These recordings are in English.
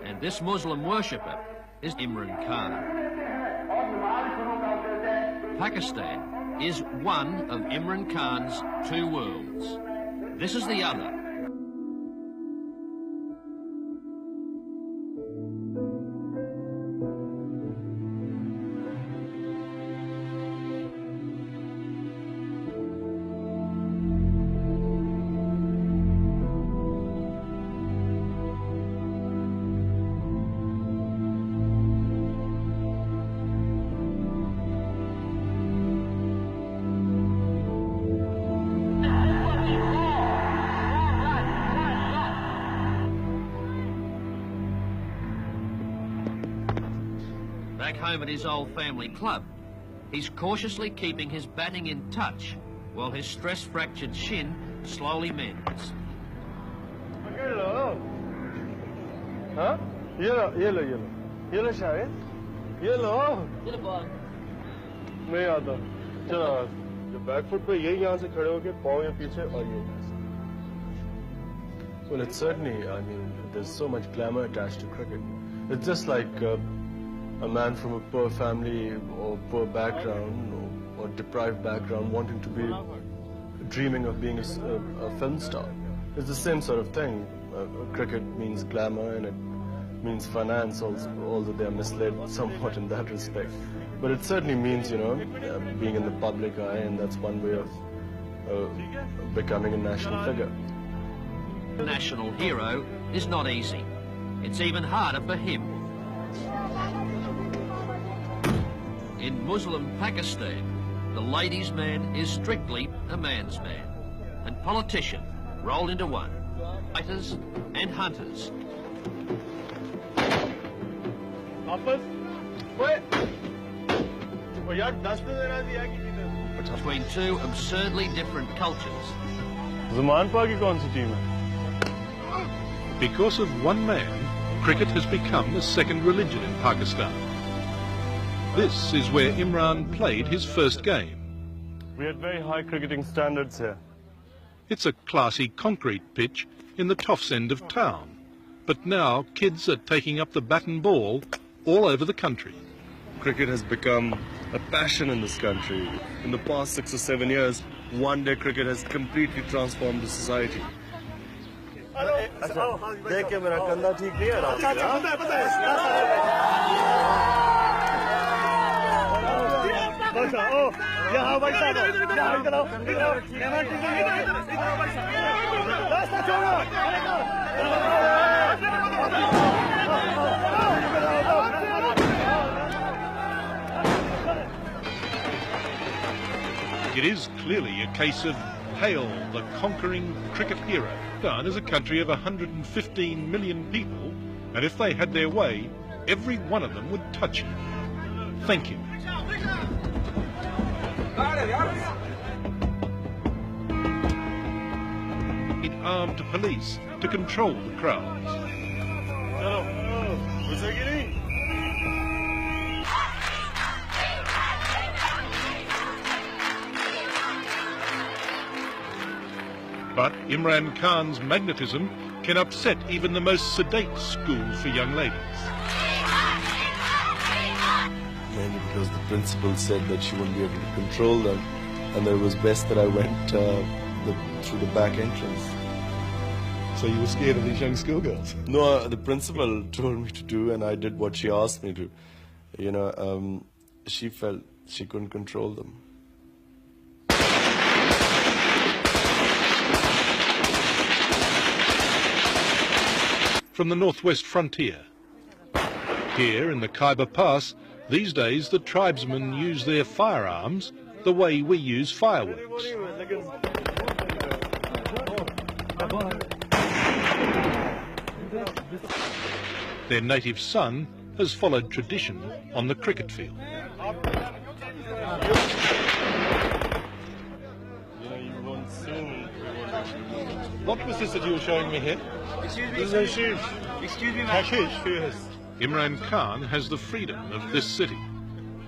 And this Muslim worshipper is Imran Khan. Pakistan is one of Imran Khan's two worlds. This is the other. Back home at his old family club, he's cautiously keeping his batting in touch while his stress-fractured shin slowly mends. Hello. Huh? Yellow, yellow, yellow. Yellow shahid? Yellow. Yellow ball. नहीं आता. चलो. जो back foot पे यही यहाँ से खड़े होके पाँव या पीछे और ये. Well, it's certainly, I mean, there's so much glamour attached to cricket. It's just like a man from a poor family or poor background or deprived background wanting to be, dreaming of being a film star. It's the same sort of thing. Cricket means glamour and it means finance, although they are misled somewhat in that respect. But it certainly means, you know, being in the public eye, and that's one way of becoming a national figure. National hero is not easy. It's even harder for him. In Muslim Pakistan, the ladies' man is strictly a man's man, and politician rolled into one, fighters and hunters. Between two absurdly different cultures. Zaman Pa ki kaun si team hai? Because of one man, cricket has become a second religion in Pakistan. This is where Imran played his first game. We had very high cricketing standards here. It's a classy concrete pitch in the Toffs end of town. But now kids are taking up the bat and ball all over the country. Cricket has become a passion in this country. In the past 6 or 7 years, one-day cricket has completely transformed the society. देख के मेरा कंधा ठीक नहीं है It is clearly a case of hail the conquering cricket hero. Pakistan is a country of 115 million people, and if they had their way, every one of them would touch him. Thank him. It armed police to control the crowds. But Imran Khan's magnetism can upset even the most sedate schools for young ladies. Mainly because the principal said that she wouldn't be able to control them, and it was best that I went through the back entrance. So you were scared of these young schoolgirls? No, the principal told me to do, and I did what she asked me to. You know, she felt she couldn't control them. From the northwest frontier. Here in the Khyber Pass, these days the tribesmen use their firearms the way we use fireworks. Their native son has followed tradition on the cricket field. What was this that you were showing me here? Excuse me, this is hashish. Excuse me, Hashish, yes. Imran Khan has the freedom of this city,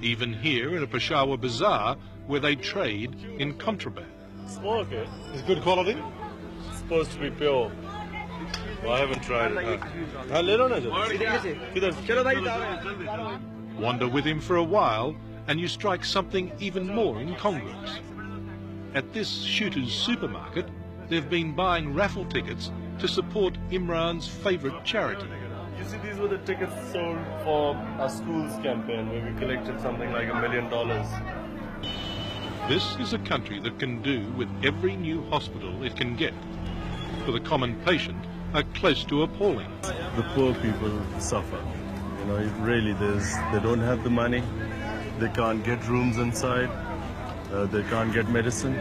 even here in a Peshawar bazaar where they trade in contraband. Smoke, eh? It's good quality? It's supposed to be pure. Oh, I haven't tried it. Wander with him for a while and you strike something even more incongruous. At this Shooters supermarket, they've been buying raffle tickets to support Imran's favourite charity. You see, these were the tickets sold for our schools campaign where we collected something like $1 million. This is a country that can do with every new hospital it can get. For the common patient, are close to appalling. The poor people suffer. You know, really, they don't have the money. They can't get rooms inside. They can't get medicine.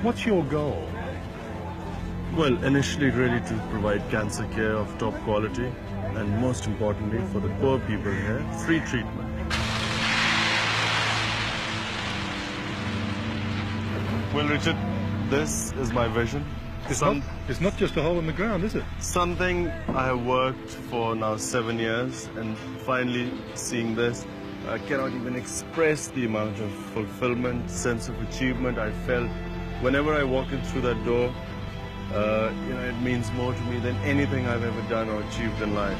What's your goal? Well, initially really to provide cancer care of top quality and most importantly for the poor people here, free treatment. Well, Richard, this is my vision. It's not just a hole in the ground, is it? Something I have worked for now 7 years, and finally seeing this, I cannot even express the amount of fulfillment, sense of achievement I felt whenever I walk in through that door. You know, it means more to me than anything I've ever done or achieved in life.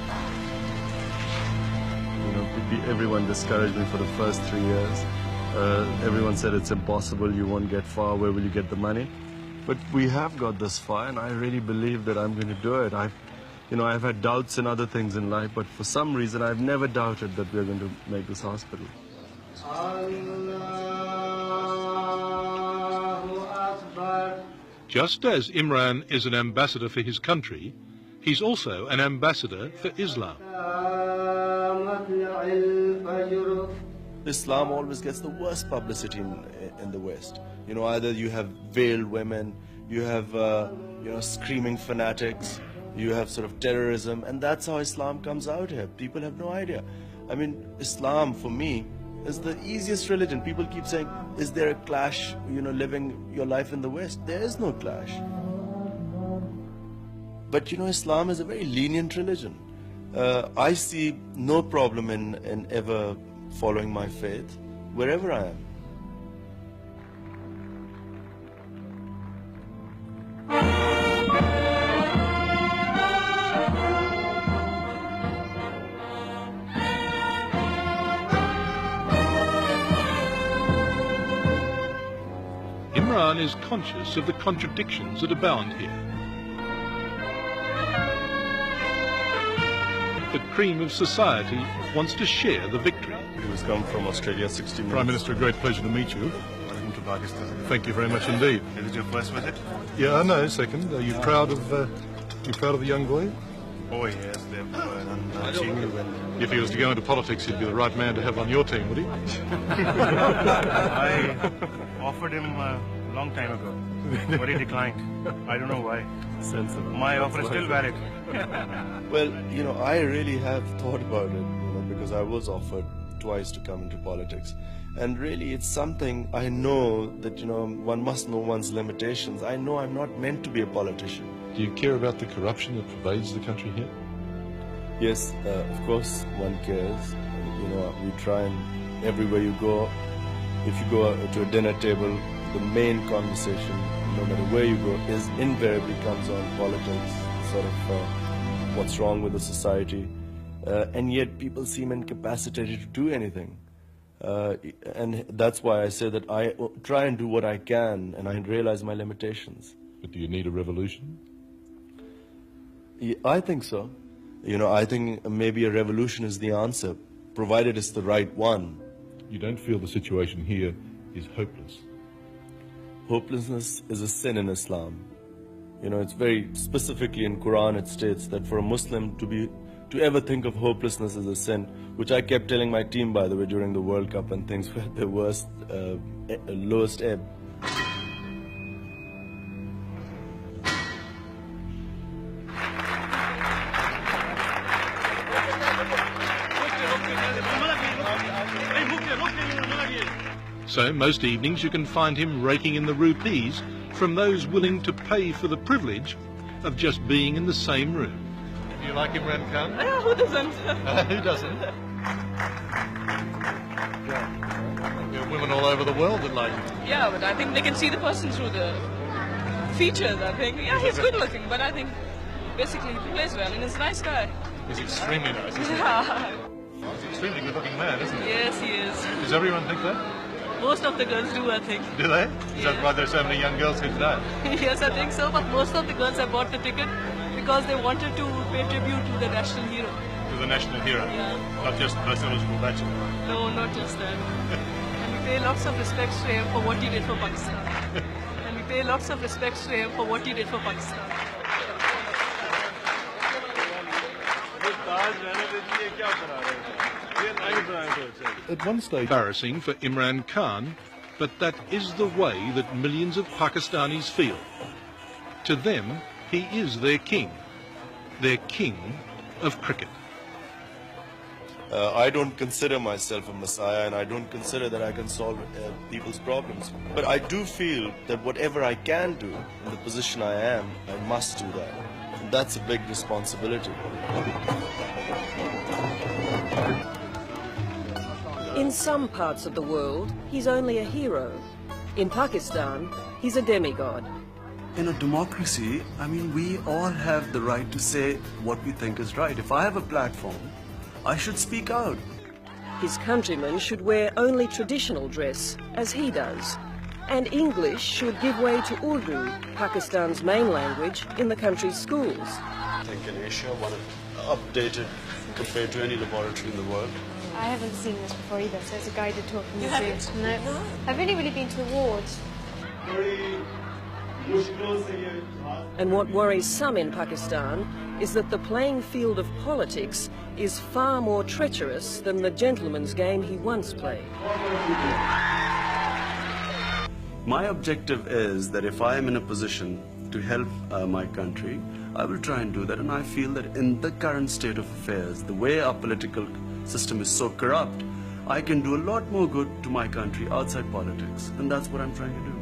You know, everyone discouraged me for the first 3 years. Everyone said it's impossible, you won't get far, where will you get the money? But we have got this far, and I really believe that I'm going to do it. I've had doubts in other things in life, but for some reason I've never doubted that we're going to make this hospital. Just as Imran is an ambassador for his country, he's also an ambassador for Islam. Islam always gets the worst publicity in the West. You know, either you have veiled women, you have, screaming fanatics, you have sort of terrorism, and that's how Islam comes out here. People have no idea. I mean, Islam, for me, is the easiest religion. People keep saying, is there a clash, living your life in the West? There is no clash. But, Islam is a very lenient religion. I see no problem in ever following my faith, wherever I am. Imran is conscious of the contradictions that abound here. The cream of society wants to share the victory. He was come from Australia 60 minutes. Prime Minister, a great pleasure to meet you. Welcome to Pakistan. Thank you very much indeed. Is it your first visit? Yeah, no, second. Are you proud of the young boy? Oh yes, they've done achievement well. If he was to go into politics, he'd be the right man to have on your team, would he? I offered him a long time ago, but he declined. I don't know why. Sensible. My offer is still valid. Well, I really have thought about it, because I was offered twice to come into politics. And really, it's something I know that, one must know one's limitations. I know I'm not meant to be a politician. Do you care about the corruption that pervades the country here? Yes, of course one cares. We try and everywhere you go, if you go to a dinner table, the main conversation, no matter where you go, is invariably comes on politics, sort of what's wrong with the society. And yet people seem incapacitated to do anything. And that's why I say that I try and do what I can, and I realize my limitations. But do you need a revolution? Yeah, I think so. I think maybe a revolution is the answer, provided it's the right one. You don't feel the situation here is hopeless? Hopelessness is a sin in Islam. It's very specifically in Quran it states that for a Muslim to ever think of hopelessness as a sin, which I kept telling my team, by the way, during the World Cup when things were at their worst, lowest ebb. So most evenings you can find him raking in the rupees from those willing to pay for the privilege of just being in the same room. Do you like Imran Khan? Who doesn't? Who doesn't? There are women all over the world that like him. Yeah, but I think they can see the person through the features, I think. Yeah, he's good looking, but I think basically he plays well and he's a nice guy. He's extremely nice, isn't he? Yeah. He's an extremely good-looking man, isn't he? Yes, he is. Does everyone think that? Most of the girls do, I think. Do they? Is that Yeah. why there's so many young girls here today? Yes, I think so, but most of the girls have bought the ticket because they wanted to pay tribute to the national hero. To the national hero? Yeah. Not just the most eligible bachelor? No, not just that. And we pay lots of respects to him for what he did for Pakistan. And we pay lots of respects to him for what he did for Pakistan. At one stage, embarrassing for Imran Khan, but that is the way that millions of Pakistanis feel. To them, he is their king of cricket. I don't consider myself a messiah, and I don't consider that I can solve people's problems. But I do feel that whatever I can do in the position I am, I must do that. And that's a big responsibility. In some parts of the world, he's only a hero. In Pakistan, he's a demigod. In a democracy, I mean, we all have the right to say what we think is right. If I have a platform, I should speak out. His countrymen should wear only traditional dress, as he does. And English should give way to Urdu, Pakistan's main language, in the country's schools. I think in Asia, one updated compared to any laboratory in the world. I haven't seen this before either, so it's a guided tour from the zoo. No. I've only really been to the wards. And what worries some in Pakistan is that the playing field of politics is far more treacherous than the gentleman's game he once played. My objective is that if I am in a position to help my country, I will try and do that. And I feel that in the current state of affairs, the way our political system is so corrupt, I can do a lot more good to my country outside politics. And that's what I'm trying to do.